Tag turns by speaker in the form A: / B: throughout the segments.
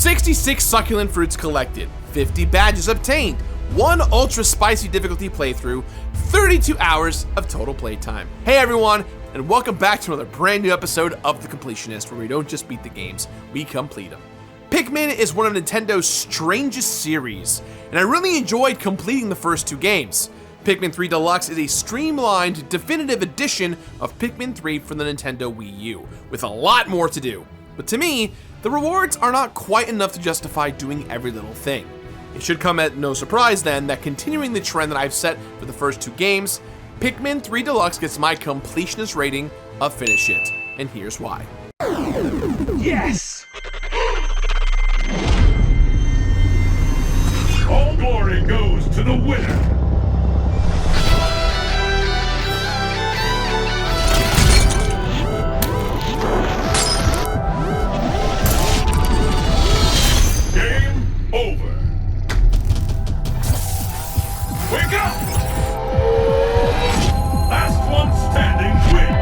A: 66 succulent fruits collected, 50 badges obtained, 1 ultra spicy difficulty playthrough, 32 hours of total playtime. Hey everyone, and welcome back to another brand new episode of The Completionist, where we don't just beat the games, we complete them. Pikmin is one of Nintendo's strangest series, and I really enjoyed completing the first 2 games. Pikmin 3 Deluxe is a streamlined, definitive edition of Pikmin 3 from the Nintendo Wii U, with a lot more to do. But to me, the rewards are not quite enough to justify doing every little thing. It should come at no surprise then that continuing the trend that I've set for the first 2 games, Pikmin 3 Deluxe gets my completionist rating of finish it, and here's why.
B: Yes! All glory goes to the winner! Game over! Wake up! Last one standing wins!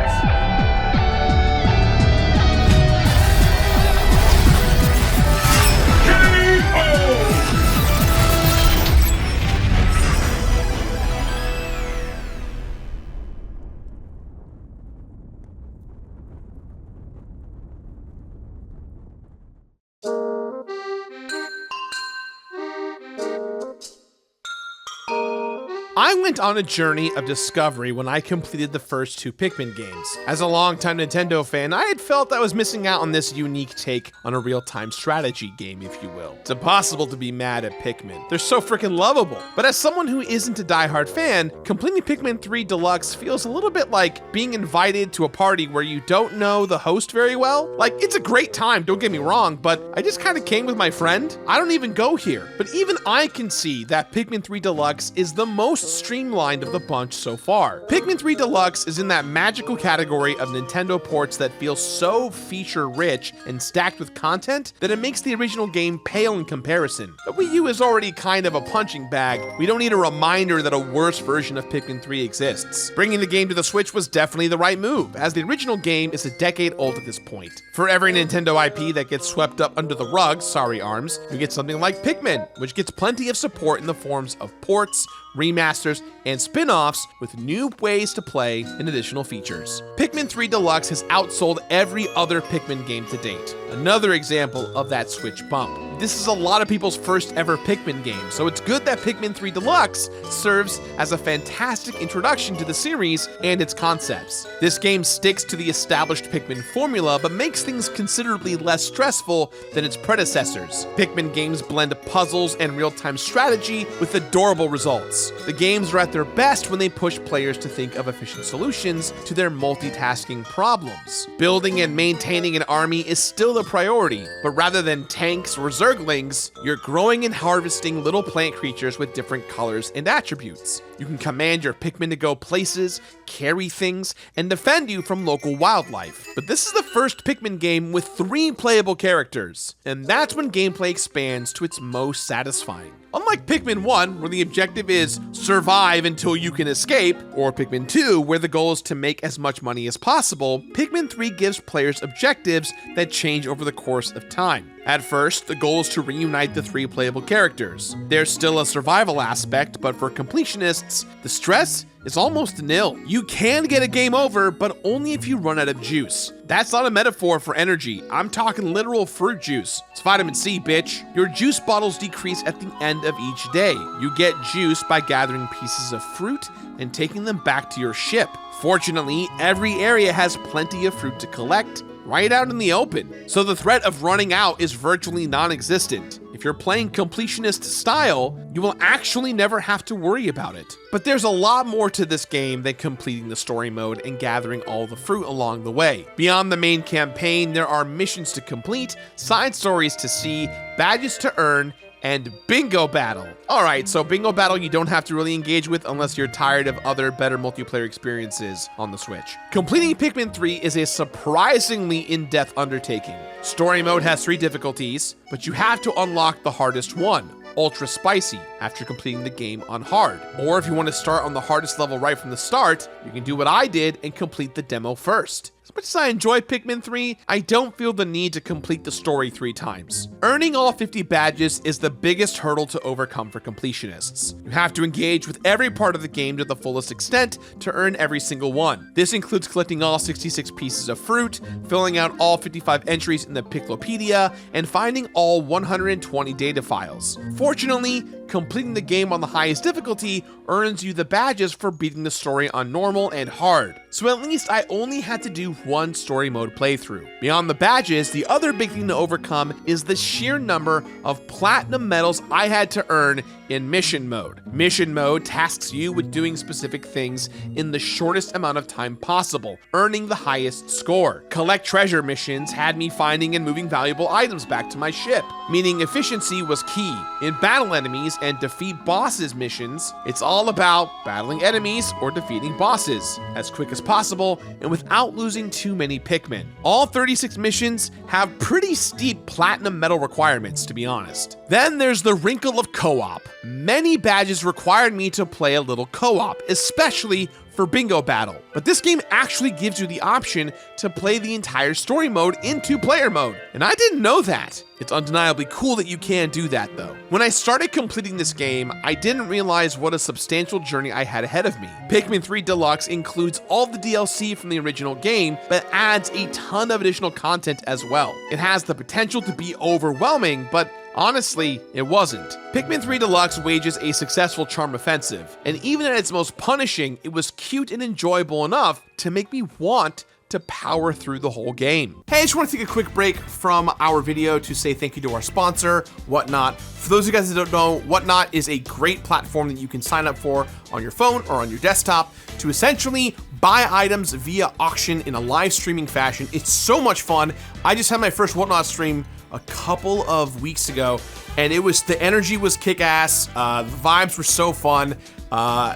A: I went on a journey of discovery when I completed the first 2 Pikmin games. As a longtime Nintendo fan, I had felt I was missing out on this unique take on a real-time strategy game, if you will. It's impossible to be mad at Pikmin. They're so freaking lovable. But as someone who isn't a diehard fan, completing Pikmin 3 Deluxe feels a little bit like being invited to a party where you don't know the host very well. Like, it's a great time, don't get me wrong, but I just kind of came with my friend. I don't even go here. But even I can see that Pikmin 3 Deluxe is the most streamlined of the bunch so far. Pikmin 3 Deluxe is in that magical category of Nintendo ports that feel so feature-rich and stacked with content that it makes the original game pale in comparison. The Wii U is already kind of a punching bag. We don't need a reminder that a worse version of Pikmin 3 exists. Bringing the game to the Switch was definitely the right move, as the original game is a decade old at this point. For every Nintendo IP that gets swept up under the rug, sorry ARMS, you get something like Pikmin, which gets plenty of support in the forms of ports, remasters, and spin-offs with new ways to play and additional features. Pikmin 3 Deluxe has outsold every other Pikmin game to date. Another example of that Switch bump. This is a lot of people's first ever Pikmin game, so it's good that Pikmin 3 Deluxe serves as a fantastic introduction to the series and its concepts. This game sticks to the established Pikmin formula, but makes things considerably less stressful than its predecessors. Pikmin games blend puzzles and real-time strategy with adorable results. The games are at their best when they push players to think of efficient solutions to their multitasking problems. Building and maintaining an army is still the priority, but rather than tanks or zerglings, you're growing and harvesting little plant creatures with different colors and attributes. You can command your Pikmin to go places, carry things, and defend you from local wildlife. But this is the first Pikmin game with 3 playable characters, and that's when gameplay expands to its most satisfying. Unlike Pikmin 1, where the objective is survive until you can escape, or Pikmin 2, where the goal is to make as much money as possible, Pikmin 3 gives players objectives that change over the course of time. At first, the goal is to reunite the 3 playable characters. There's still a survival aspect, but for completionists, the stress is almost nil. You can get a game over, but only if you run out of juice. That's not a metaphor for energy. I'm talking literal fruit juice. It's vitamin C, bitch. Your juice bottles decrease at the end of each day. You get juice by gathering pieces of fruit and taking them back to your ship. Fortunately, every area has plenty of fruit to collect, right out in the open, so the threat of running out is virtually non-existent. If you're playing completionist style, you will actually never have to worry about it. But there's a lot more to this game than completing the story mode and gathering all the fruit along the way. Beyond the main campaign, there are missions to complete, side stories to see, badges to earn, and Bingo Battle. Alright, so Bingo Battle you don't have to really engage with unless you're tired of other better multiplayer experiences on the Switch. Completing Pikmin 3 is a surprisingly in-depth undertaking. Story mode has 3 difficulties, but you have to unlock the hardest one, Ultra Spicy, after completing the game on hard. Or if you want to start on the hardest level right from the start, you can do what I did and complete the demo first. As much as I enjoy Pikmin 3, I don't feel the need to complete the story 3 times. Earning all 50 badges is the biggest hurdle to overcome for completionists. You have to engage with every part of the game to the fullest extent to earn every single one. This includes collecting all 66 pieces of fruit, filling out all 55 entries in the Piclopedia, and finding all 120 data files. Fortunately, completing the game on the highest difficulty earns you the badges for beating the story on normal and hard. So at least I only had to do one story mode playthrough. Beyond the badges, the other big thing to overcome is the sheer number of platinum medals I had to earn in mission mode. Mission mode tasks you with doing specific things in the shortest amount of time possible, earning the highest score. Collect treasure missions had me finding and moving valuable items back to my ship, meaning efficiency was key. In battle enemies and defeat bosses missions, it's all about battling enemies or defeating bosses as quick as possible and without losing too many Pikmin. All 36 missions have pretty steep platinum medal requirements, to be honest. Then there's the wrinkle of co-op. Many badges required me to play a little co-op, especially for Bingo Battle. But this game actually gives you the option to play the entire story mode in 2-player mode, and I didn't know that. It's undeniably cool that you can do that though. When I started completing this game, I didn't realize what a substantial journey I had ahead of me. Pikmin 3 Deluxe includes all the DLC from the original game, but adds a ton of additional content as well. It has the potential to be overwhelming, but honestly, it wasn't. Pikmin 3 Deluxe wages a successful charm offensive, and even at its most punishing, it was cute and enjoyable enough to make me want to power through the whole game. Hey, I just want to take a quick break from our video to say thank you to our sponsor, Whatnot. For those of you guys that don't know, Whatnot is a great platform that you can sign up for on your phone or on your desktop to essentially buy items via auction in a live streaming fashion. It's so much fun. I just had my first Whatnot stream a couple of weeks ago, and the energy was kick-ass. The vibes were so fun.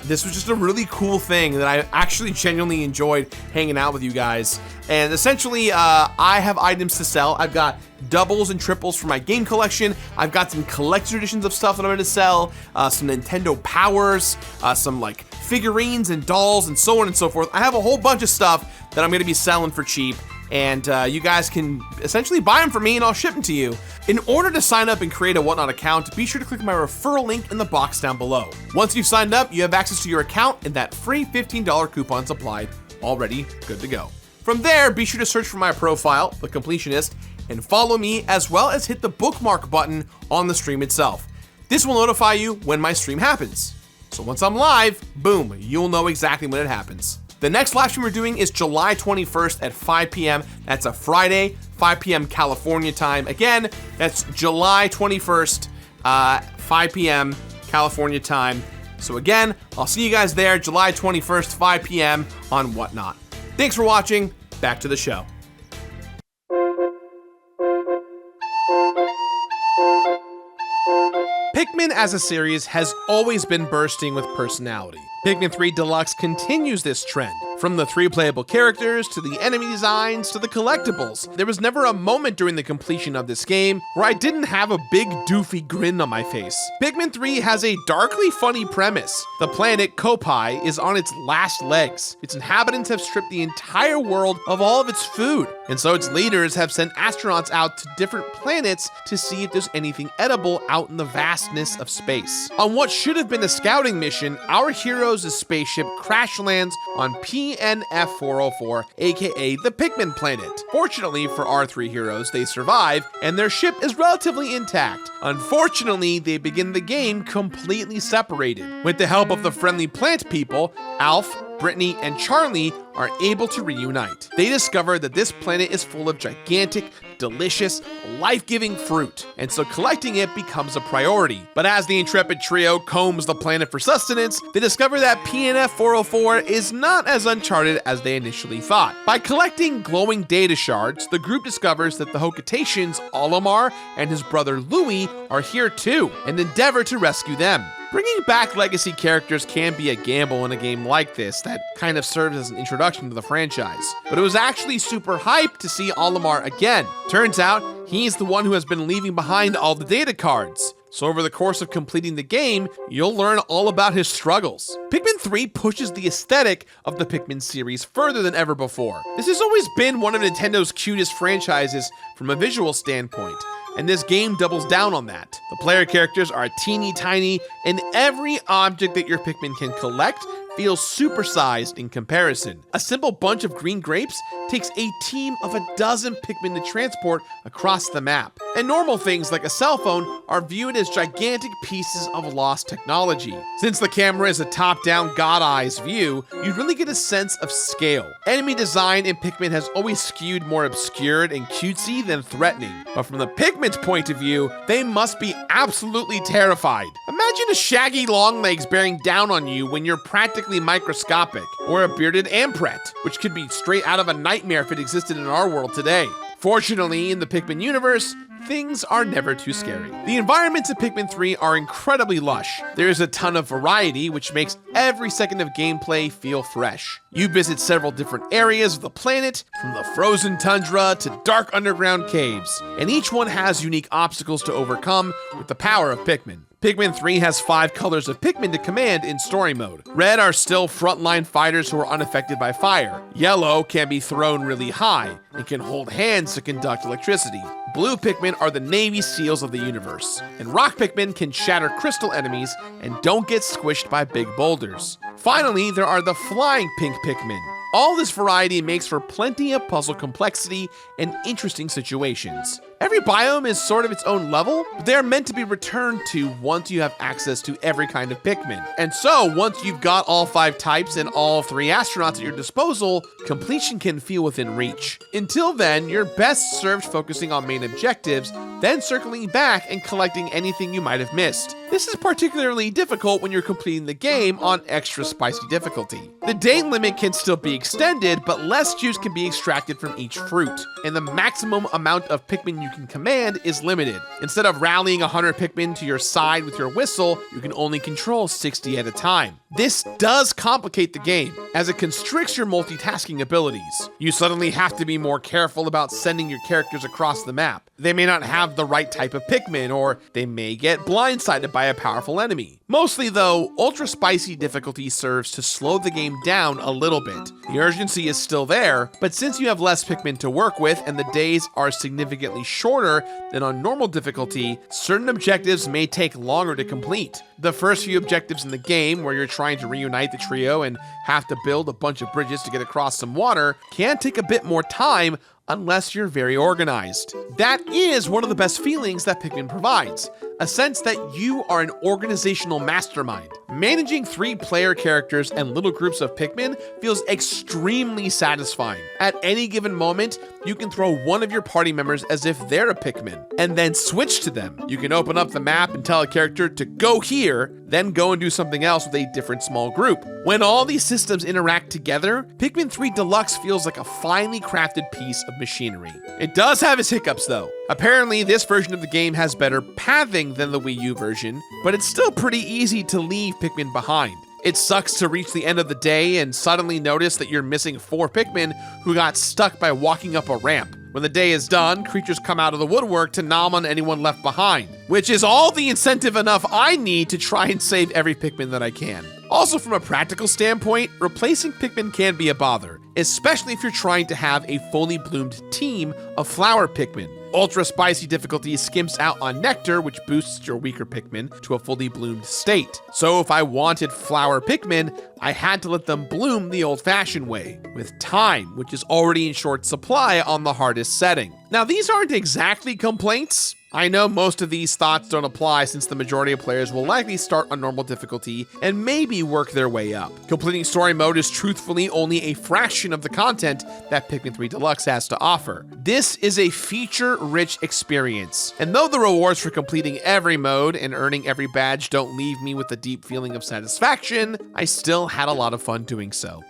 A: This was just a really cool thing that I actually genuinely enjoyed hanging out with you guys. And essentially, I have items to sell. I've got doubles and triples for my game collection. I've got some collector's editions of stuff that I'm going to sell, some Nintendo Powers, some like figurines and dolls and so on and so forth. I have a whole bunch of stuff that I'm going to be selling for cheap. And you guys can essentially buy them from me and I'll ship them to you. In order to sign up and create a Whatnot account, be sure to click my referral link in the box down below. Once you've signed up, you have access to your account and that free $15 coupon's applied, already good to go. From there, be sure to search for my profile, The Completionist, and follow me, as well as hit the bookmark button on the stream itself. This will notify you when my stream happens. So once I'm live, boom, you'll know exactly when it happens. The next live stream we're doing is July 21st at 5 p.m. That's a Friday, 5 p.m. California time. Again, that's July 21st, 5 p.m. California time. So again, I'll see you guys there, July 21st, 5 p.m. on Whatnot. Thanks for watching. Back to the show. Pikmin as a series has always been bursting with personality. Pikmin 3 Deluxe continues this trend. From the 3 playable characters, to the enemy designs, to the collectibles, there was never a moment during the completion of this game where I didn't have a big doofy grin on my face. Pikmin 3 has a darkly funny premise. The planet Kopai is on its last legs. Its inhabitants have stripped the entire world of all of its food, and so its leaders have sent astronauts out to different planets to see if there's anything edible out in the vastness of space. On what should have been a scouting mission, our heroes' spaceship crash lands on PNF 404, aka the Pikmin planet. Fortunately for our 3 heroes, they survive, and their ship is relatively intact. Unfortunately, they begin the game completely separated. With the help of the friendly plant people, Alf, Brittany, and Charlie are able to reunite. They discover that this planet is full of gigantic, delicious, life-giving fruit, and so collecting it becomes a priority. But as the intrepid trio combs the planet for sustenance, they discover that PNF 404 is not as uncharted as they initially thought. By collecting glowing data shards, the group discovers that the Hokatations, Olimar and his brother Louie, are here too, and endeavor to rescue them. Bringing back legacy characters can be a gamble in a game like this that kind of serves as an introduction to the franchise, but it was actually super hyped to see Olimar again. Turns out, he's the one who has been leaving behind all the data cards. so over the course of completing the game, you'll learn all about his struggles. Pikmin 3 pushes the aesthetic of the Pikmin series further than ever before. This has always been one of Nintendo's cutest franchises from a visual standpoint, and this game doubles down on that. The player characters are teeny tiny, and every object that your Pikmin can collect feels supersized in comparison. A simple bunch of green grapes takes a team of a dozen Pikmin to transport across the map. And normal things like a cell phone are viewed as gigantic pieces of lost technology. Since the camera is a top-down God-eyes view, you really get a sense of scale. Enemy design in Pikmin has always skewed more obscured and cutesy than threatening. But from the Pikmin's point of view, they must be absolutely terrified. Imagine a shaggy Longlegs bearing down on you when you're practically microscopic, or a bearded Ampret, which could be straight out of a nightmare if it existed in our world today. Fortunately, in the Pikmin universe, things are never too scary. The environments in Pikmin 3 are incredibly lush. There is a ton of variety, which makes every second of gameplay feel fresh. You visit several different areas of the planet, from the frozen tundra to dark underground caves, and each one has unique obstacles to overcome with the power of Pikmin. Pikmin 3 has 5 colors of Pikmin to command in story mode. Red are still frontline fighters who are unaffected by fire. Yellow can be thrown really high and can hold hands to conduct electricity. Blue Pikmin are the Navy SEALs of the universe, and Rock Pikmin can shatter crystal enemies and don't get squished by big boulders. Finally, there are the Flying Pink Pikmin. All this variety makes for plenty of puzzle complexity and interesting situations. Every biome is sort of its own level, but they are meant to be returned to once you have access to every kind of Pikmin. And so, once you've got all 5 types and all 3 astronauts at your disposal, completion can feel within reach. Until then, you're best served focusing on main objectives, then circling back and collecting anything you might have missed. This is particularly difficult when you're completing the game on extra spicy difficulty. The day limit can still be extended, but less juice can be extracted from each fruit, and the maximum amount of Pikmin you can command is limited. Instead of rallying 100 Pikmin to your side with your whistle, you can only control 60 at a time. This does complicate the game, as it constricts your multitasking abilities. You suddenly have to be more careful about sending your characters across the map. They may not have the right type of Pikmin, or they may get blindsided by a powerful enemy. Mostly though, ultra spicy difficulty serves to slow the game down a little bit. The urgency is still there, but since you have less Pikmin to work with and the days are significantly shorter than on normal difficulty, certain objectives may take longer to complete. The first few objectives in the game, where you're trying to reunite the trio and have to build a bunch of bridges to get across some water, can take a bit more time unless you're very organized. That is one of the best feelings that Pikmin provides, a sense that you are an organizational mastermind. Managing 3 player characters and little groups of Pikmin feels extremely satisfying. At any given moment, you can throw one of your party members as if they're a Pikmin, and then switch to them. You can open up the map and tell a character to go here, then go and do something else with a different small group. When all these systems interact together, Pikmin 3 Deluxe feels like a finely crafted piece of machinery. It does have its hiccups though. Apparently, this version of the game has better pathing than the Wii U version, but it's still pretty easy to leave Pikmin behind. It sucks to reach the end of the day and suddenly notice that you're missing 4 Pikmin who got stuck by walking up a ramp. When the day is done, creatures come out of the woodwork to nom on anyone left behind, which is all the incentive enough I need to try and save every Pikmin that I can. Also, from a practical standpoint, replacing Pikmin can be a bother, especially if you're trying to have a fully bloomed team of flower Pikmin. Ultra spicy difficulty skimps out on nectar, which boosts your weaker Pikmin to a fully bloomed state. So if I wanted flower Pikmin, I had to let them bloom the old-fashioned way, with time, which is already in short supply on the hardest setting. Now, these aren't exactly complaints. I know most of these thoughts don't apply since the majority of players will likely start on normal difficulty and maybe work their way up. Completing story mode is truthfully only a fraction of the content that Pikmin 3 Deluxe has to offer. This is a feature-rich experience, and though the rewards for completing every mode and earning every badge don't leave me with a deep feeling of satisfaction, I still had a lot of fun doing so.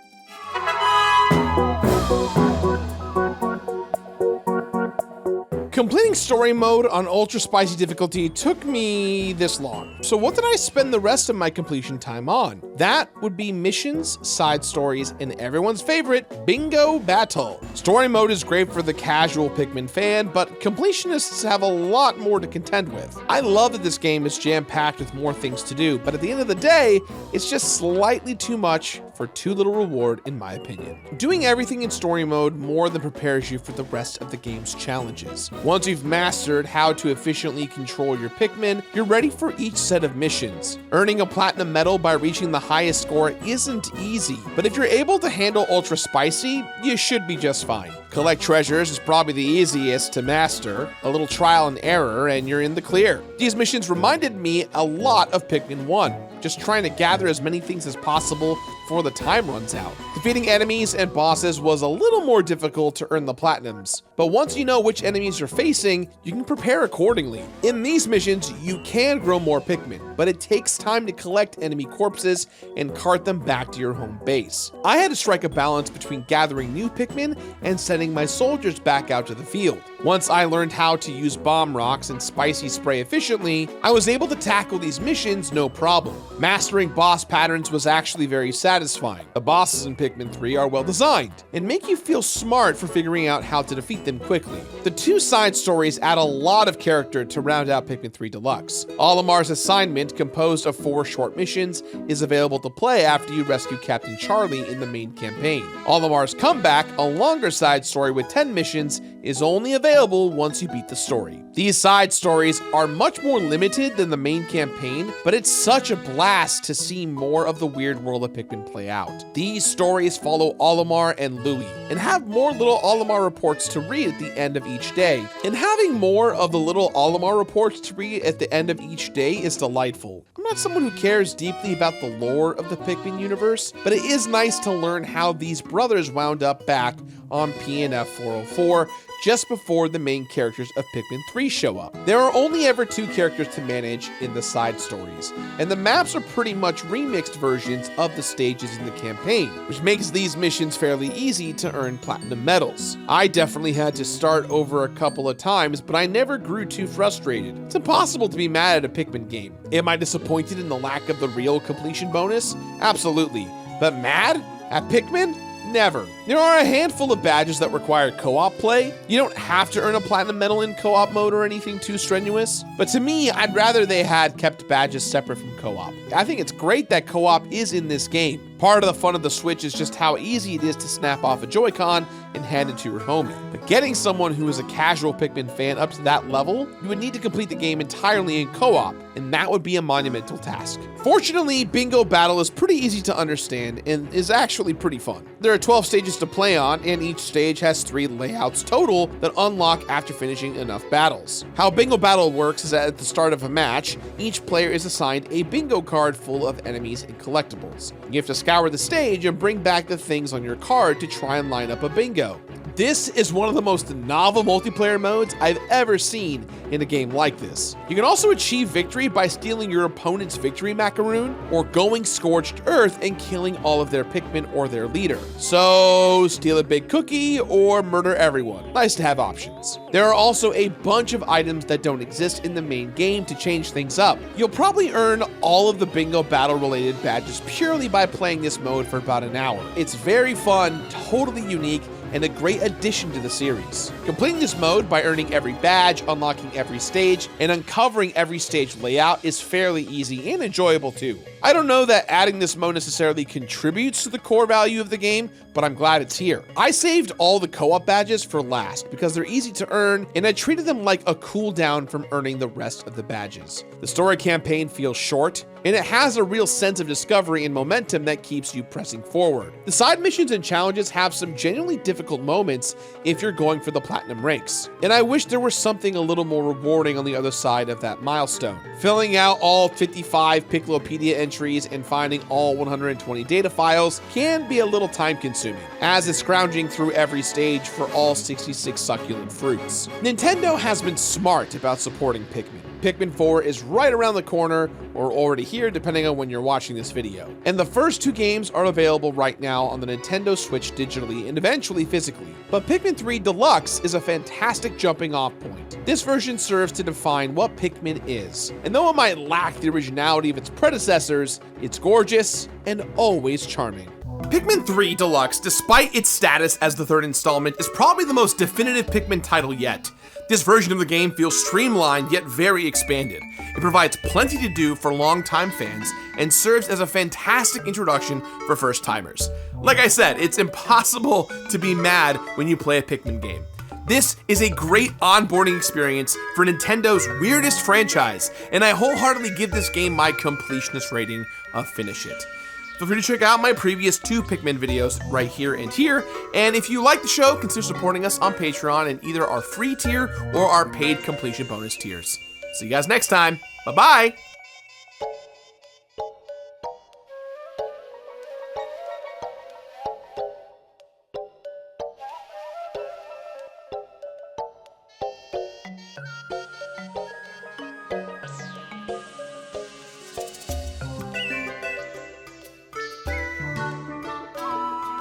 A: Completing story mode on ultra spicy difficulty took me this long. So what did I spend the rest of my completion time on? That would be missions, side stories, and everyone's favorite, Bingo Battle. Story mode is great for the casual Pikmin fan, but completionists have a lot more to contend with. I love that this game is jam-packed with more things to do, but at the end of the day, it's just slightly too much for too little reward, in my opinion. Doing everything in story mode more than prepares you for the rest of the game's challenges. Once you've mastered how to efficiently control your Pikmin, you're ready for each set of missions. Earning a platinum medal by reaching the highest score isn't easy, but if you're able to handle ultra spicy, you should be just fine. Collect treasures is probably the easiest to master. A little trial and error and you're in the clear. These missions reminded me a lot of Pikmin 1, just trying to gather as many things as possible before the time runs out. Defeating enemies and bosses was a little more difficult to earn the platinums, but once you know which enemies you're facing, you can prepare accordingly. In these missions, you can grow more Pikmin, but it takes time to collect enemy corpses and cart them back to your home base. I had to strike a balance between gathering new Pikmin and sending my soldiers back out to the field. Once I learned how to use bomb rocks and spicy spray efficiently, I was able to tackle these missions no problem. Mastering boss patterns was actually very satisfying. The bosses in Pikmin 3 are well designed and make you feel smart for figuring out how to defeat them quickly. The two side stories add a lot of character to round out Pikmin 3 Deluxe. Olimar's assignment, composed of 4 short missions, is available to play after you rescue Captain Charlie in the main campaign. Olimar's comeback, a longer side story with 10 missions, is only available once you beat the story. These side stories are much more limited than the main campaign, but it's such a blast to see more of the weird world of Pikmin play out. These stories follow Olimar and Louie, and have more little Olimar reports to read at the end of each day. And having more of the little Olimar reports to read at the end of each day is delightful. I'm not someone who cares deeply about the lore of the Pikmin universe, but it is nice to learn how these brothers wound up back on PNF 404 just before the main characters of Pikmin 3 show up. There are only ever 2 characters to manage in the side stories, and the maps are pretty much remixed versions of the stages in the campaign, which makes these missions fairly easy to earn platinum medals. I definitely had to start over a couple of times, but I never grew too frustrated. It's impossible to be mad at a Pikmin game. Am I disappointed in the lack of the real completion bonus? Absolutely. But mad at Pikmin? Never. There are a handful of badges that require co-op play. You don't have to earn a platinum medal in co-op mode or anything too strenuous, but to me, I'd rather they had kept badges separate from co-op. I think it's great that co-op is in this game. Part of the fun of the Switch is just how easy it is to snap off a Joy-Con and hand it to your homie. But getting someone who is a casual Pikmin fan up to that level, you would need to complete the game entirely in co-op, and that would be a monumental task. Fortunately, Bingo Battle is pretty easy to understand and is actually pretty fun. There are 12 stages to play on, and each stage has 3 layouts total that unlock after finishing enough battles. How Bingo Battle works is that at the start of a match, each player is assigned a bingo card full of enemies and collectibles. You have to scour the stage and bring back the things on your card to try and line up a bingo. This is one of the most novel multiplayer modes I've ever seen in a game like this. You can also achieve victory by stealing your opponent's victory macaroon or going scorched earth and killing all of their Pikmin or their leader. So steal a big cookie or murder everyone. Nice to have options. There are also a bunch of items that don't exist in the main game to change things up. You'll probably earn all of the Bingo Battle related badges purely by playing this mode for about an hour. It's very fun, totally unique, and a great addition to the series. Completing this mode by earning every badge, unlocking every stage, and uncovering every stage layout is fairly easy and enjoyable too. I don't know that adding this mode necessarily contributes to the core value of the game, but I'm glad it's here. I saved all the co-op badges for last because they're easy to earn, and I treated them like a cooldown from earning the rest of the badges. The story campaign feels short, and it has a real sense of discovery and momentum that keeps you pressing forward. The side missions and challenges have some genuinely difficult moments if you're going for the platinum ranks, and I wish there was something a little more rewarding on the other side of that milestone. Filling out all 55 Piclopedia entries and finding all 120 data files can be a little time consuming. consuming, as it's scrounging through every stage for all 66 succulent fruits. Nintendo has been smart about supporting Pikmin. Pikmin 4 is right around the corner, or already here depending on when you're watching this video. And the first 2 games are available right now on the Nintendo Switch digitally and eventually physically. But Pikmin 3 Deluxe is a fantastic jumping off point. This version serves to define what Pikmin is. And though it might lack the originality of its predecessors, it's gorgeous and always charming. Pikmin 3 Deluxe, despite its status as the 3rd installment, is probably the most definitive Pikmin title yet. This version of the game feels streamlined yet very expanded. It provides plenty to do for longtime fans and serves as a fantastic introduction for first-timers. Like I said, it's impossible to be mad when you play a Pikmin game. This is a great onboarding experience for Nintendo's weirdest franchise, and I wholeheartedly give this game my completionist rating of Finish It. Feel free to check out my previous 2 Pikmin videos right here and here, and if you like the show, consider supporting us on Patreon in either our free tier or our paid completion bonus tiers. See you guys next time. Bye-bye!